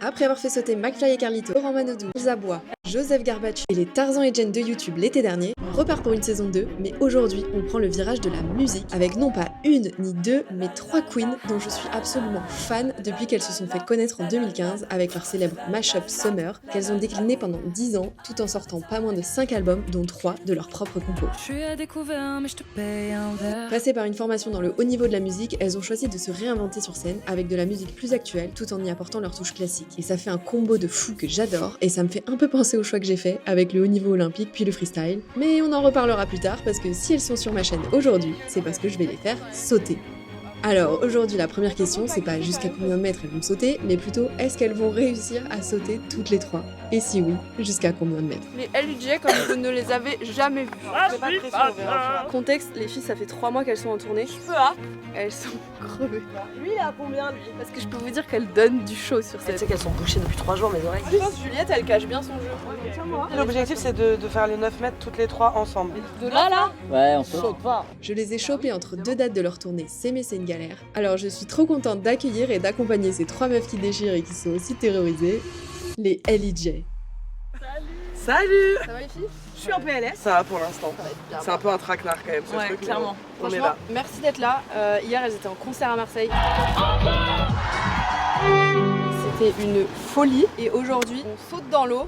Après avoir fait sauter McFly et Carlito, Laurent Manodou, Elsa Bois, Joseph Garbaciu et les Tarzan et Jen de YouTube l'été dernier, on repart pour une saison 2, mais aujourd'hui on prend le virage de la musique avec non pas une ni deux, mais trois queens dont je suis absolument fan depuis qu'elles se sont fait connaître en 2015 avec leur célèbre mashup Summer, qu'elles ont décliné pendant 10 ans tout en sortant pas moins de 5 albums, dont 3 de leur propre compos. Passées par une formation dans le haut niveau de la musique, elles ont choisi de se réinventer sur scène avec de la musique plus actuelle tout en y apportant leur touche classique. Et ça fait un combo de fou que j'adore et ça me fait un peu penser au choix que j'ai fait avec le haut niveau olympique puis le freestyle. Mais on en reparlera plus tard parce que si elles sont sur ma chaîne aujourd'hui, c'est parce que je vais les faire sauter. Alors aujourd'hui la première question c'est pas jusqu'à combien de mètres elles vont sauter, mais plutôt est-ce qu'elles vont réussir à sauter toutes les trois? Et si oui, jusqu'à combien de mètres? Les LJ comme vous ne les avez jamais vus. Fais pas de pression, on verra. Contexte, les filles ça fait 3 mois qu'elles sont en tournée. Je peux Elles sont crevées. Lui il a combien lui? Parce que je peux vous dire qu'elles donnent du show sur Tu cette. sais qu'elles sont bouchées depuis 3 jours mes oreilles. Je pense que Juliette elle cache bien son jeu. L'objectif c'est de faire les 9 mètres toutes les trois ensemble. De là Ouais on saute pas. Je les ai chopées entre deux dates de leur tournée S'aimer c'est une galère. Alors je suis trop contente d'accueillir et d'accompagner ces trois meufs qui déchirent et qui sont aussi terrorisées, les LJ. Salut! Ça va les filles? Je suis en PLS. Ça va pour l'instant. Ça va être bien. C'est un peu un traquenard quand même ce Ouais, truc. clairement. On est Franchement, là. merci d'être là. Hier elles étaent en concert à Marseille. C'était une folie et aujourd'hui on saute dans l'eau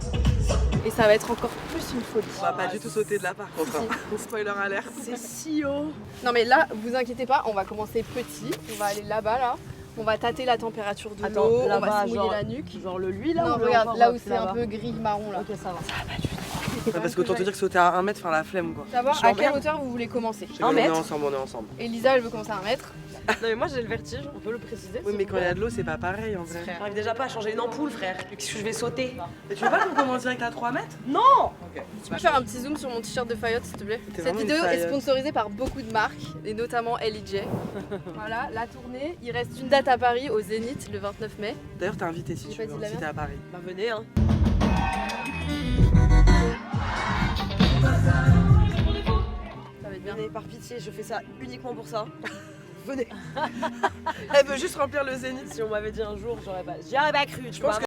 et ça va être encore plus une folie. On va pas du tout sauter de là par contre. Si. Hein. Spoiler alert. C'est si haut. Non mais là, vous inquiétez pas, on va commencer petit. On va aller là-bas là. On va tâter la température de Attends, l'eau, on là-bas, va se mouiller genre- la nuque. Genre le lui là Non ou le regarde, encore là où c'est là-bas un peu gris marron là. Ok ça va. Parce qu'autant te dire que sauter à 1 mètre, faire la flemme quoi. Savoir Je suis à en quelle merde. hauteur vous voulez commencer. Je sais Un pas, mètre. on est ensemble. Elisa elle veut commencer à 1 mètre. Non mais moi j'ai le vertige, on peut le préciser. Oui mais quand il y a de l'eau c'est pas pareil en vrai. J'arrive déjà pas à changer une ampoule frère. Qu'est-ce que je vais sauter? Et tu veux pas qu'on commence direct à 3 mètres? Non. Ok. Tu peux faire un petit zoom sur mon t-shirt de Fayotte s'il te plaît. T'es Cette vraiment une vidéo est Fayotte. sponsorisée par beaucoup de marques et notamment LJ. Voilà, la tournée. Il reste une date à Paris au Zénith le 29 mai. D'ailleurs t'es invité si J'ai tu pas veux, dit de la si t'es merde. à Paris. Bah venez hein. Ça va être bien. Venez par pitié, je fais ça uniquement pour ça. Venez. Elle veut juste remplir le zénith. Si on m'avait dit un jour, j'y aurais pas cru. Je pense que